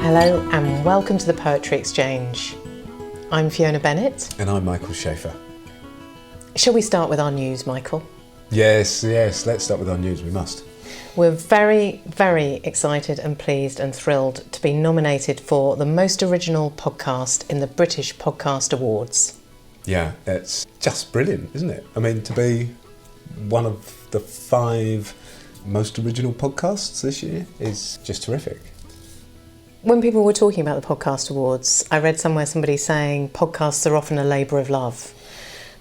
Hello and welcome to the Poetry Exchange. I'm Fiona Bennett. And I'm Michael Schaefer. Shall we start with our news, Michael? Yes, let's start with our news, we must. We're very, very excited and pleased and thrilled to be nominated for the most original podcast in the British Podcast Awards. Yeah, it's just brilliant, isn't it? I mean, to be one of the 5 most original podcasts this year is just terrific. When people were talking about the Podcast Awards, I read somewhere somebody saying podcasts are often a labour of love.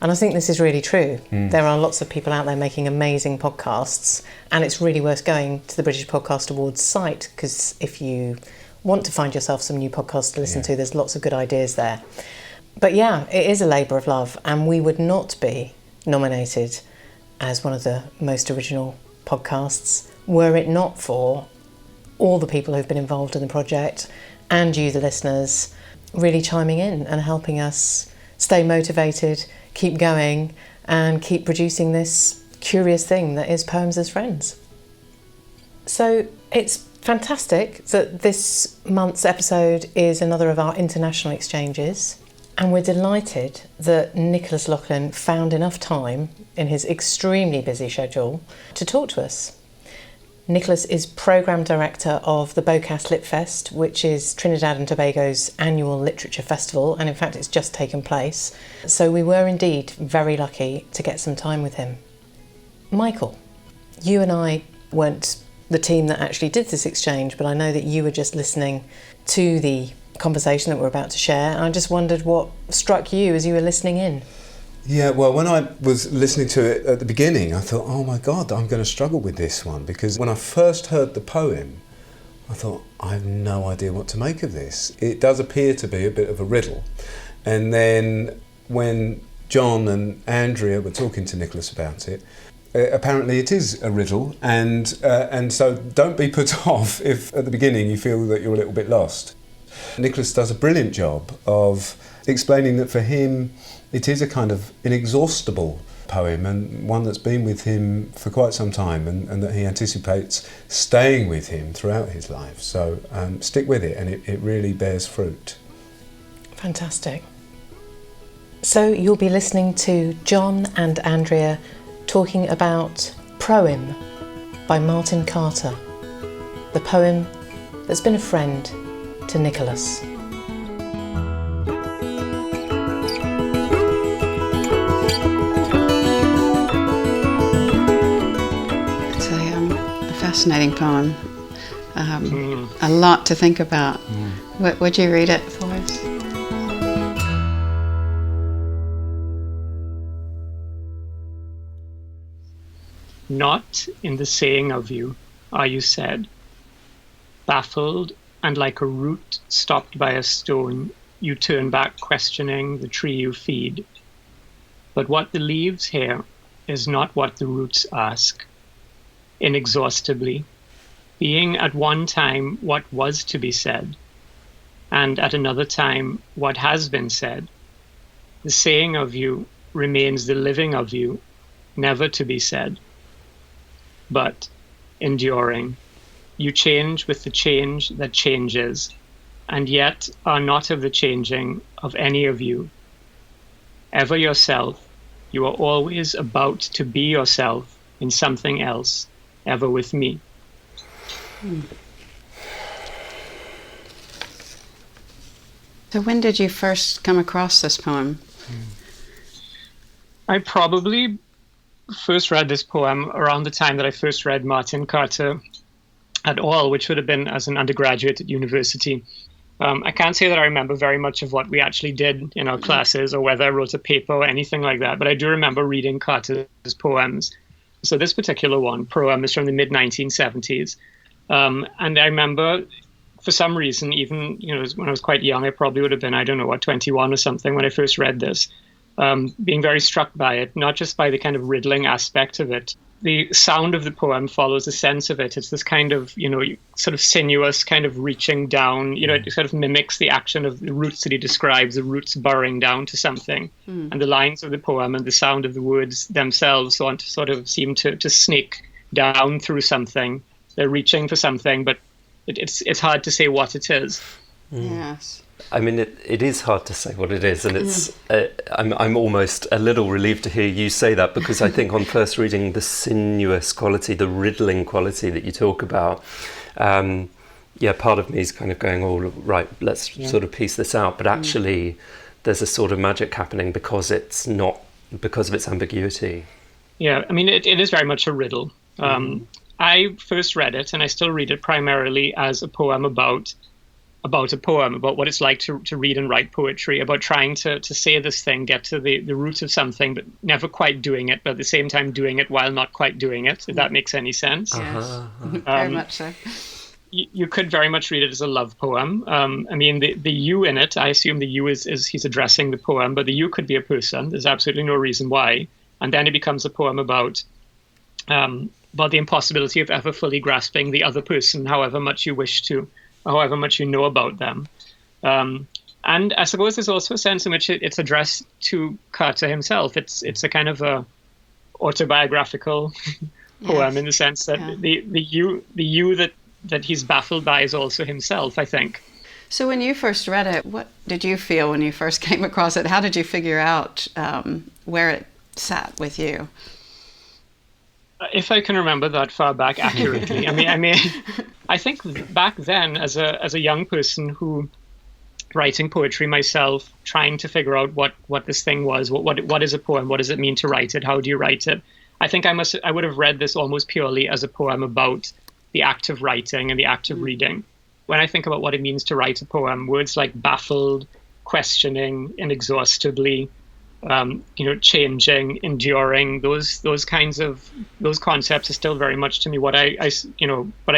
And I think this is really true. There are lots of people out there making amazing podcasts, and it's really worth going to the British Podcast Awards site, because if you want to find yourself some new podcasts to listen to, there's lots of good ideas there. But yeah, it is a labour of love, and we would not be nominated as one of the most original podcasts were it not for all the people who've been involved in the project and you, the listeners, really chiming in and helping us stay motivated, keep going and keep producing this curious thing that is Poems as Friends. So it's fantastic that this month's episode is another of our international exchanges, and we're delighted that Nicholas Laughlin found enough time in his extremely busy schedule to talk to us. Nicholas is Programme Director of the Bocas Lit Fest, which is Trinidad and Tobago's annual literature festival, and in fact it's just taken place. So we were indeed very lucky to get some time with him. Michael, you and I weren't the team that actually did this exchange, but I know that you were just listening to the conversation that we're about to share, and I just wondered what struck you as you were listening in. Yeah, well, when I was listening to it at the beginning, I thought, oh my God, I'm going to struggle with this one, because when I first heard the poem, I thought, I have no idea what to make of this. It does appear to be a bit of a riddle. And then when John and Andrea were talking to Nicholas about it, apparently it is a riddle, and so don't be put off if at the beginning you feel that you're a little bit lost. Nicholas does a brilliant job of explaining that for him it is a kind of inexhaustible poem, and one that's been with him for quite some time, and that he anticipates staying with him throughout his life. So stick with it, and it really bears fruit. Fantastic. So you'll be listening to John and Andrea talking about Proem by Martin Carter, the poem that's been a friend to Nicholas. Fascinating poem. A lot to think about. Would you read it for us? Not in the saying of you are you said. Baffled and like a root stopped by a stone, you turn back questioning the tree you feed. But what the leaves hear is not what the roots ask. Inexhaustibly, being at one time what was to be said, and at another time what has been said. The saying of you remains the living of you, never to be said. But, enduring, you change with the change that changes, and yet are not of the changing of any of you. Ever yourself, you are always about to be yourself in something else, ever with me. So when did you first come across this poem? I probably first read this poem around the time that I first read Martin Carter at all, which would have been as an undergraduate at university. I can't say that I remember very much of what we actually did in our classes, or whether I wrote a paper or anything like that, but I do remember reading Carter's poems. So this particular one, Proem, is from the mid-1970s. And I remember, for some reason, even when I was quite young, I probably would have been, 21 or something when I first read this, being very struck by it, not just by the kind of riddling aspect of it. The sound of the poem follows the sense of it. It's this kind of, sort of sinuous kind of reaching down, it sort of mimics the action of the roots that he describes, the roots burrowing down to something. And the lines of the poem and the sound of the words themselves want to sort of seem to sneak down through something. They're reaching for something, but it's hard to say what it is. Yes. I mean, it is hard to say what it is, and it's. I'm almost a little relieved to hear you say that, because I think on first reading, the sinuous quality, the riddling quality that you talk about, part of me is kind of going, oh, right, let's sort of piece this out. But actually, there's a sort of magic happening because of its ambiguity. Yeah, I mean, it is very much a riddle. I first read it, and I still read it primarily as a poem about a poem, about what it's like to read and write poetry, about trying to say this thing, get to the root of something, but never quite doing it, but at the same time doing it while not quite doing it, if that makes any sense. Yes, very much so. You could very much read it as a love poem. I mean, the you in it, I assume the you is he's addressing the poem, but the you could be a person. There's absolutely no reason why. And then it becomes a poem about the impossibility of ever fully grasping the other person, however much you wish to, however much you know about them. And I suppose there's also a sense in which it's addressed to Carter himself. It's a kind of a autobiographical poem, in the sense that the you that he's baffled by is also himself, I think. So when you first read it, what did you feel when you first came across it? How did you figure out where it sat with you? If I can remember that far back accurately, I mean, I think back then, as a young person who writing poetry myself, trying to figure out what this thing was, what is a poem, what does it mean to write it, how do you write it? I think I would have read this almost purely as a poem about the act of writing and the act of reading. When I think about what it means to write a poem, words like baffled, questioning, inexhaustibly, changing, enduring, those concepts are still very much to me what I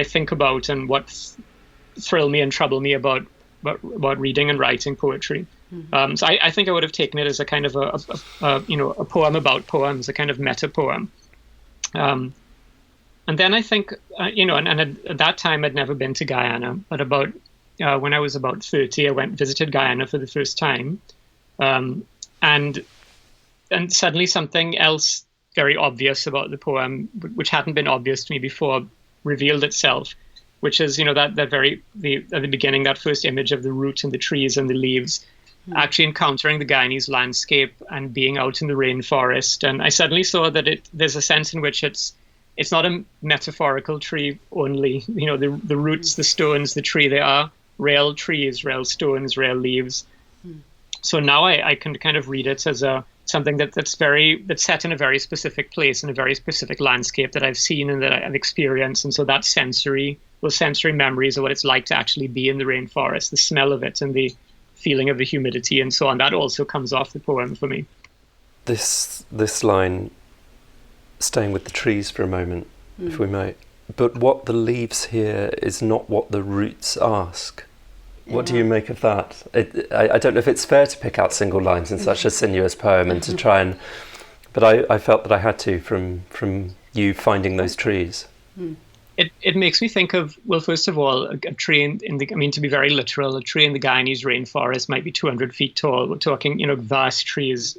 think about and what thrill me and trouble me about reading and writing poetry. So I think I would have taken it as a kind of a poem about poems, a kind of meta poem. And then I think, and at that time I'd never been to Guyana, but when I was about 30, I visited Guyana for the first time. And suddenly something else very obvious about the poem, which hadn't been obvious to me before, revealed itself, which is, at the beginning, that first image of the root and the trees and the leaves, actually encountering the Guyanese landscape and being out in the rainforest. And I suddenly saw that there's a sense in which it's not a metaphorical tree only. The roots, the stones, the tree, they are real trees, real stones, real leaves. So now I can kind of read it as something that's set in a very specific place, in a very specific landscape that I've seen and that I've experienced. And so those sensory memories of what it's like to actually be in the rainforest, the smell of it and the feeling of the humidity and so on, that also comes off the poem for me. This line, staying with the trees for a moment, if we may, but what the leaves hear is not what the roots ask. What do you make of that? I don't know if it's fair to pick out single lines in such a sinuous poem and to try and... But I felt that I had to from you finding those trees. It makes me think of, well, first of all, a tree to be very literal, a tree in the Guyanese rainforest might be 200 feet tall. We're talking, vast trees,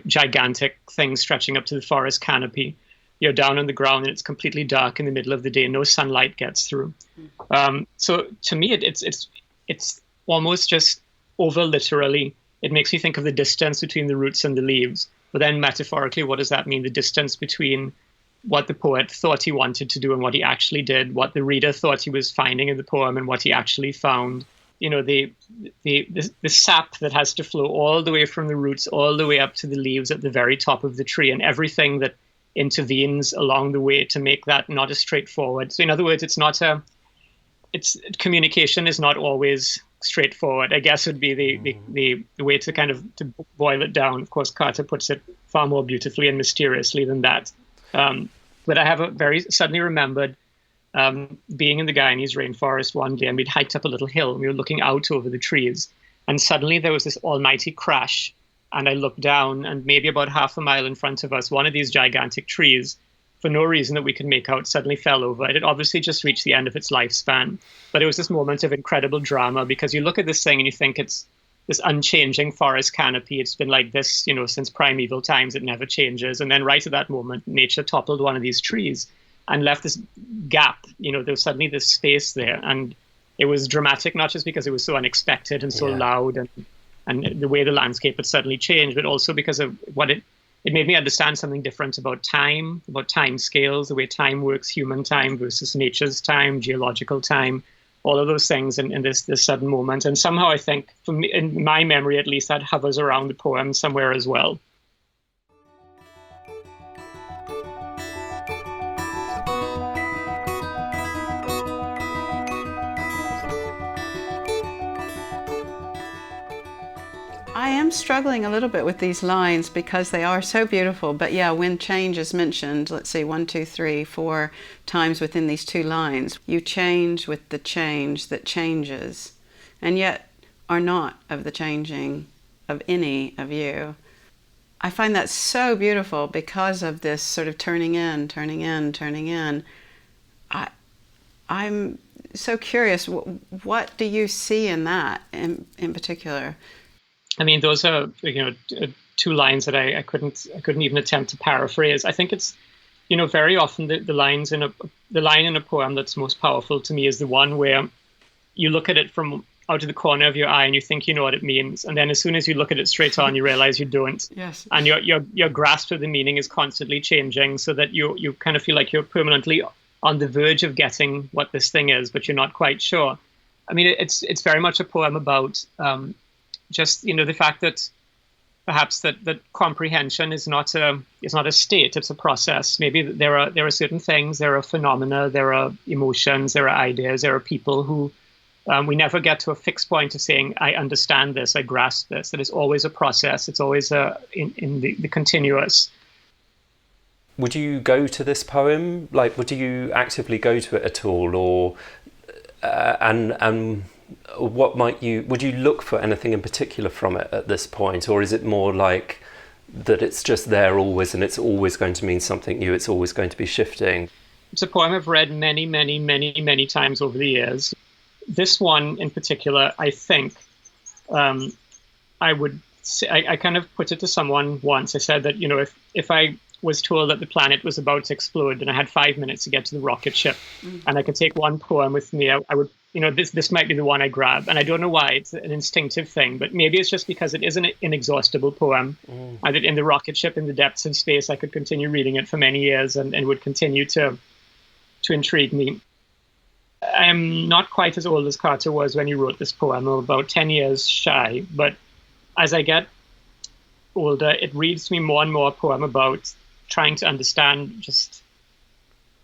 gigantic things stretching up to the forest canopy. You're down on the ground and it's completely dark in the middle of the day. No sunlight gets through. So to me, it's almost just over literally. It makes me think of the distance between the roots and the leaves. But then metaphorically, what does that mean? The distance between what the poet thought he wanted to do and what he actually did, what the reader thought he was finding in the poem and what he actually found. The sap that has to flow all the way from the roots, all the way up to the leaves at the very top of the tree, and everything that intervenes along the way to make that not as straightforward. So in other words, communication is not always straightforward, I guess would be the way to kind of to boil it down. Of course, Carter puts it far more beautifully and mysteriously than that. But I have suddenly remembered being in the Guyanese rainforest one day, and we'd hiked up a little hill and we were looking out over the trees, and suddenly there was this almighty crash, and I looked down, and maybe about half a mile in front of us, one of these gigantic trees, for no reason that we could make out, suddenly fell over. It had obviously just reached the end of its lifespan. But it was this moment of incredible drama, because you look at this thing and you think it's this unchanging forest canopy. It's been like this, since primeval times. It never changes. And then right at that moment, nature toppled one of these trees. and left this gap. There was suddenly this space there, and it was dramatic, not just because it was so unexpected and so loud, and the way the landscape had suddenly changed, but also because of what it made me understand something different about time scales, the way time works, human time versus nature's time, geological time, all of those things in this sudden moment. And somehow I think, for me, in my memory at least, that hovers around the poem somewhere as well. I am struggling a little bit with these lines because they are so beautiful. But yeah, when change is mentioned, let's see, 1, 2, 3, 4 times within these 2 lines. You change with the change that changes, and yet are not of the changing of any of you. I find that so beautiful because of this sort of turning in. I'm so curious, what do you see in that in particular? I mean, those are 2 lines that I couldn't even attempt to paraphrase. I think it's very often the line in a poem that's most powerful to me is the one where you look at it from out of the corner of your eye and you think you know what it means, and then as soon as you look at it straight on, you realize you don't. Yes. And your grasp of the meaning is constantly changing, so that you kind of feel like you're permanently on the verge of getting what this thing is, but you're not quite sure. I mean, it's very much a poem about just the fact that perhaps that comprehension is not a state, it's a process. Maybe there are certain things, there are phenomena, there are emotions, there are ideas, there are people who we never get to a fixed point of saying, I understand this, I grasp this. That is always a process. It's always in the continuous. Would you go to this poem? Would you actively go to it at all, or and what would you look for anything in particular from it at this point, or is it more like that it's just there always and it's always going to mean something new, it's always going to be shifting? It's a poem I've read many, many, many, many times over the years. This one in particular, I think, I would say, I kind of put it to someone once. I said that, if I was told that the planet was about to explode and I had 5 minutes to get to the rocket ship and I could take one poem with me, I would, this might be the one I grab. And I don't know why, it's an instinctive thing, but maybe it's just because it is an inexhaustible poem. And that in the rocket ship, in the depths of space, I could continue reading it for many years and would continue to intrigue me. I am not quite as old as Carter was when he wrote this poem. I'm about 10 years shy, but as I get older, it reads to me more and more a poem about trying to understand just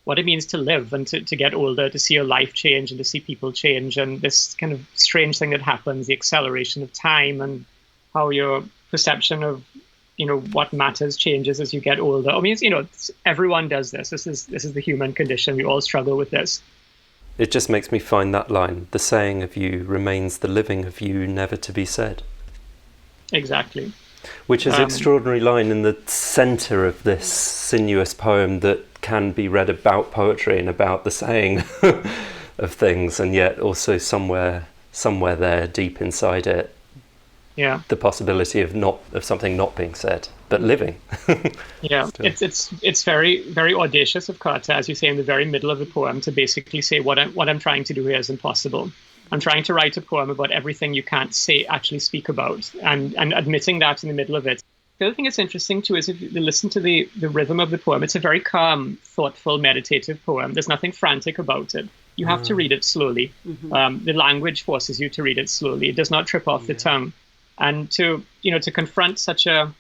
what it means to live and to get older, to see your life change and to see people change, and this kind of strange thing that happens, the acceleration of time and how your perception of what matters changes as you get older. I mean, everyone does this. This is the human condition. We all struggle with this. It just makes me find that line, the saying of you remains the living of you, never to be said. Exactly. Which is an extraordinary line in the centre of this sinuous poem that can be read about poetry and about the saying of things, and yet also somewhere there deep inside it, the possibility of something not being said but living. Yeah, it's very, very audacious of Carter, as you say, in the very middle of the poem, to basically say what I'm trying to do here is impossible. I'm trying to write a poem about everything you can't actually speak about, and admitting that in the middle of it. The other thing that's interesting too is if you listen to the rhythm of the poem, it's a very calm, thoughtful, meditative poem. There's nothing frantic about it. You have to read it slowly. The language forces you to read it slowly. It does not trip off the tongue. And to confront such a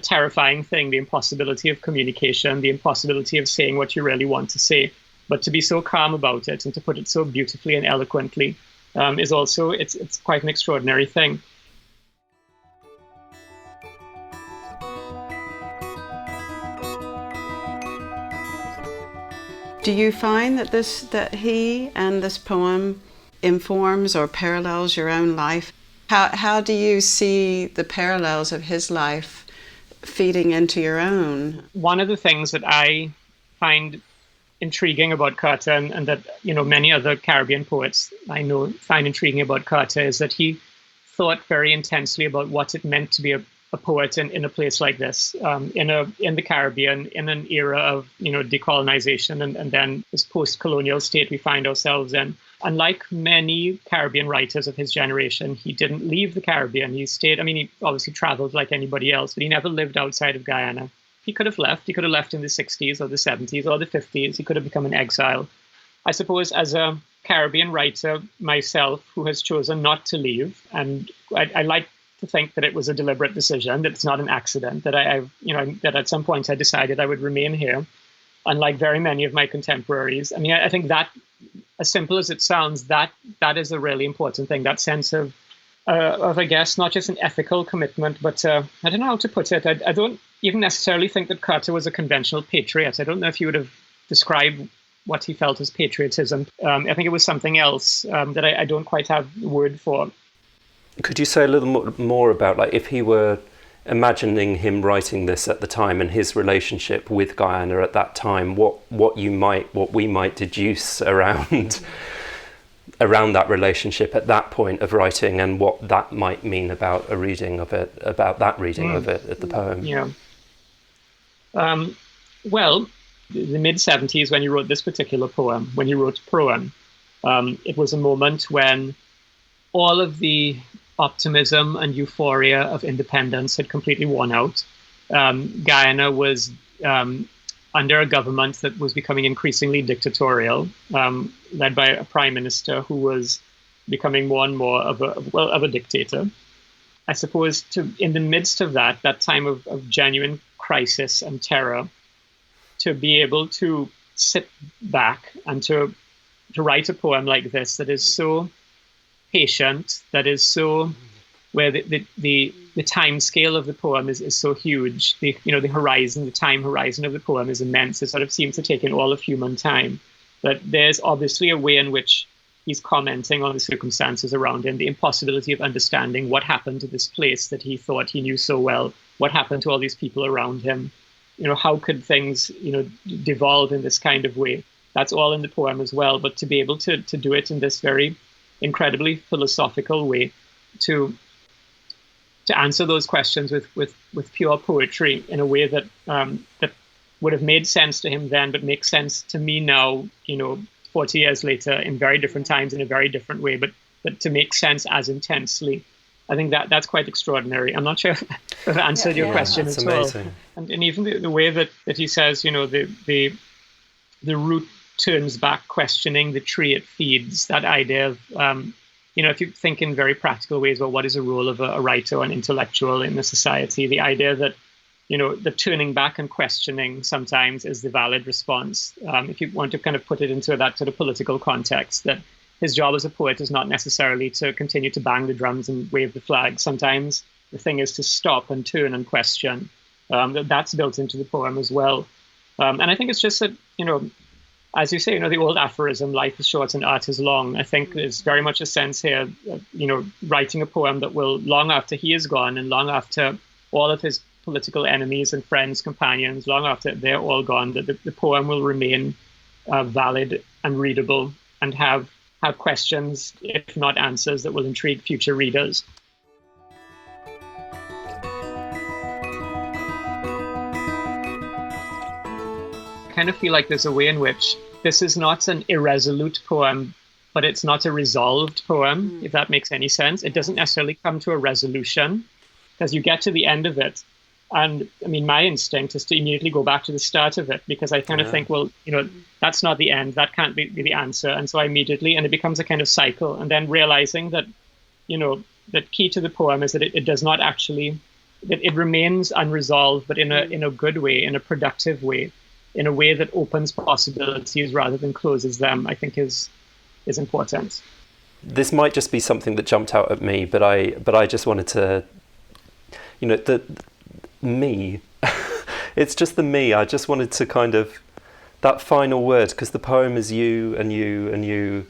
terrifying thing, the impossibility of communication, the impossibility of saying what you really want to say, but to be so calm about it and to put it so beautifully and eloquently, is also, it's quite an extraordinary thing. Do you find that he and this poem informs or parallels your own life? How do you see the parallels of his life feeding into your own? One of the things that I find intriguing about Carter, and that many other Caribbean poets I know find intriguing about Carter, is that he thought very intensely about what it meant to be a poet in a place like this, in the Caribbean, in an era of decolonization and then this post-colonial state we find ourselves in. And like many Caribbean writers of his generation, he didn't leave the Caribbean. He stayed. I mean, he obviously traveled like anybody else, but he never lived outside of Guyana. He could have left. He could have left in the 60s or the 70s or the 50s. He could have become an exile. I suppose as a Caribbean writer myself who has chosen not to leave, and I like to think that it was a deliberate decision, that it's not an accident, that that at some point I decided I would remain here. Unlike very many of my contemporaries. I mean, I think that, as simple as it sounds, that is a really important thing, that sense of I guess, not just an ethical commitment, but I don't know how to put it. I don't even necessarily think that Carter was a conventional patriot. I don't know if he would have described what he felt as patriotism. I think it was something else that I don't quite have the word for. Could you say a little more about, like, if he were imagining him writing this at the time and his relationship with Guyana at that time, what we might deduce around that relationship at that point of writing, and what that might mean about a reading of it, about that reading of it at the poem? Yeah. Well, the mid-70s, when he wrote this particular poem, when he wrote Proem, it was a moment when all of the optimism and euphoria of independence had completely worn out. Guyana was under a government that was becoming increasingly dictatorial, led by a prime minister who was becoming more and more of a dictator. I suppose in the midst of that time of genuine crisis and terror, to be able to sit back and to write a poem like this that is so patient, that is so, where the time scale of the poem is so huge. The time horizon of the poem is immense. It sort of seems to take in all of human time. But there's obviously a way in which he's commenting on the circumstances around him, the impossibility of understanding what happened to this place that he thought he knew so well, what happened to all these people around him. How could things, devolve in this kind of way? That's all in the poem as well. But to be able to do it in this very incredibly philosophical way, to answer those questions with pure poetry in a way that that would have made sense to him then, but makes sense to me now, 40 years later, in very different times, in a very different way, but to make sense as intensely. I think that's quite extraordinary. I'm not sure if I've answered your question at amazing. All. And even the way that he says, the root turns back, questioning the tree it feeds, that idea of, if you think in very practical ways about what is the role of a writer or an intellectual in the society, the idea that, the turning back and questioning sometimes is the valid response. If you want to kind of put it into that sort of political context, that his job as a poet is not necessarily to continue to bang the drums and wave the flag. Sometimes the thing is to stop and turn and question. That's built into the poem as well. And I think it's just that, as you say, the old aphorism, life is short and art is long. I think there's very much a sense here, writing a poem that will, long after he is gone and long after all of his political enemies and friends, companions, long after they're all gone, that the poem will remain valid and readable and have questions, if not answers, that will intrigue future readers. I kind of feel like there's a way in which this is not an irresolute poem, but it's not a resolved poem, if that makes any sense. It doesn't necessarily come to a resolution, because you get to the end of it. And I mean, my instinct is to immediately go back to the start of it, because I kind of think, well, that's not the end. That can't be the answer. And so and it becomes a kind of cycle. And then realizing that, that key to the poem is that it does not actually, it remains unresolved, but in a good way, in a productive way, in a way that opens possibilities rather than closes them, I think is important. This might just be something that jumped out at me, but I just wanted to, me. It's just the me. I just wanted to kind of, that final word, because the poem is you and you and you,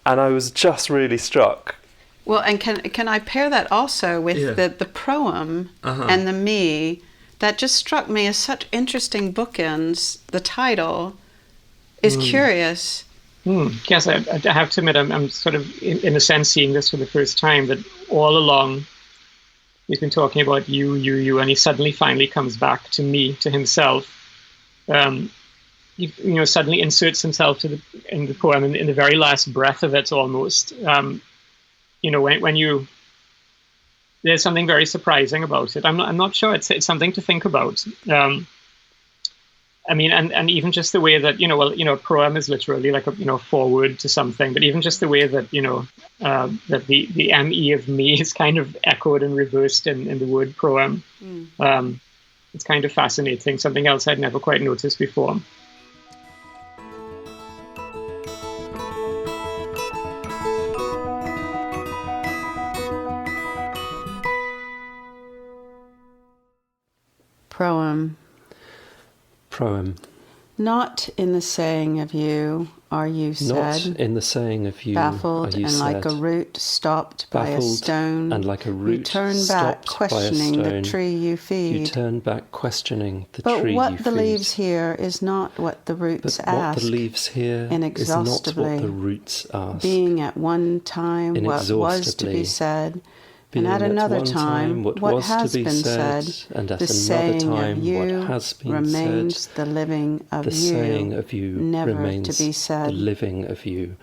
and I was just really struck. Well, and can I pair that also with the Proem and the me? That just struck me as such interesting bookends. The title is curious. Yes, I have to admit, I'm sort of, in a sense, seeing this for the first time, that all along, He's been talking about you, and he suddenly finally comes back to me, to himself. He, suddenly inserts himself in the poem in the very last breath of it, almost. When you, there's something very surprising about it. I'm not sure. It's something to think about. And even just the way that, a proem is literally like a forward to something, but even just the way that, that the ME of me is kind of echoed and reversed in the word proem. It's kind of fascinating, something else I'd never quite noticed before. Proem. Proem. Not in the saying of you are you said. Not in the saying of you baffled are you and said. like a root stopped by a stone. And like a root you turn back questioning the tree you feed. You turn back questioning the but tree you feed. But what the leaves here is not what the roots ask. What the leaves here Inexhaustibly. is not what the roots ask. Being at one time what was to be said. And at another time, what has been said, and at the saying time, of you what has been remains said, the living of the you, saying of you never remains to be said. The living of you,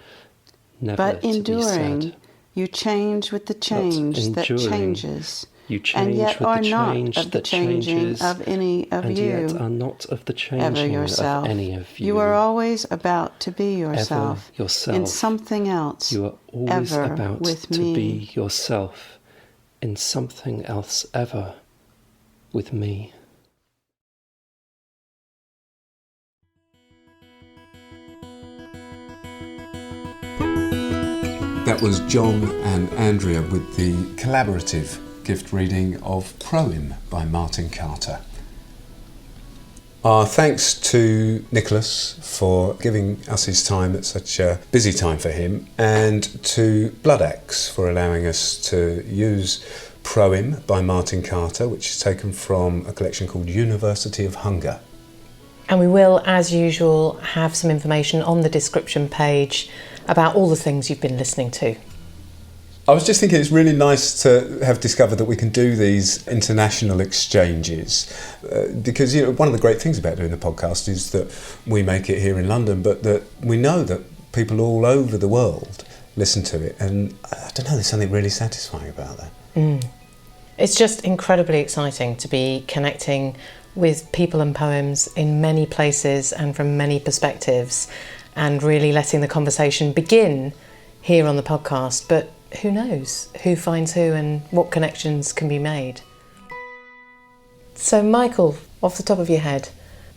never but to enduring, be said. You change with the change that changes, you change and yet with are the not change of the that changing changes, of any of and you, yet are not of the changing ever yourself. of any of you. You are always about to be yourself, ever yourself. In something else, you are always ever about with to me. be yourself. In something else ever with me. That was John and Andrea with the collaborative gift reading of Proem by Martin Carter. Our thanks to Nicholas for giving us his time at such a busy time for him, and to Blood Axe for allowing us to use Proem by Martin Carter, which is taken from a collection called University of Hunger. And we will, as usual, have some information on the description page about all the things you've been listening to. I was just thinking it's really nice to have discovered that we can do these international exchanges because one of the great things about doing the podcast is that we make it here in London, but that we know that people all over the world listen to it, and I don't know, there's something really satisfying about that. It's just incredibly exciting to be connecting with people and poems in many places and from many perspectives, and really letting the conversation begin here on the podcast, but who knows who finds who and what connections can be made. So Michael, off the top of your head,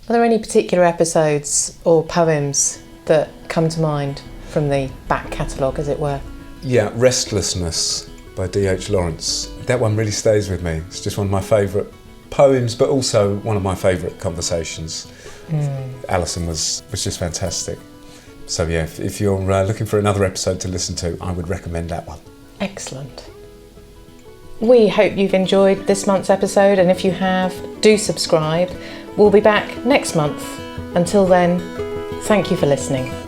are there any particular episodes or poems that come to mind from the back catalogue, as it were? Yeah, Restlessness by D.H. Lawrence. That one really stays with me. It's just one of my favourite poems, but also one of my favourite conversations. Alison was just fantastic. So yeah, if you're looking for another episode to listen to, I would recommend that one. Excellent. We hope you've enjoyed this month's episode, and if you have, do subscribe. We'll be back next month. Until then, thank you for listening.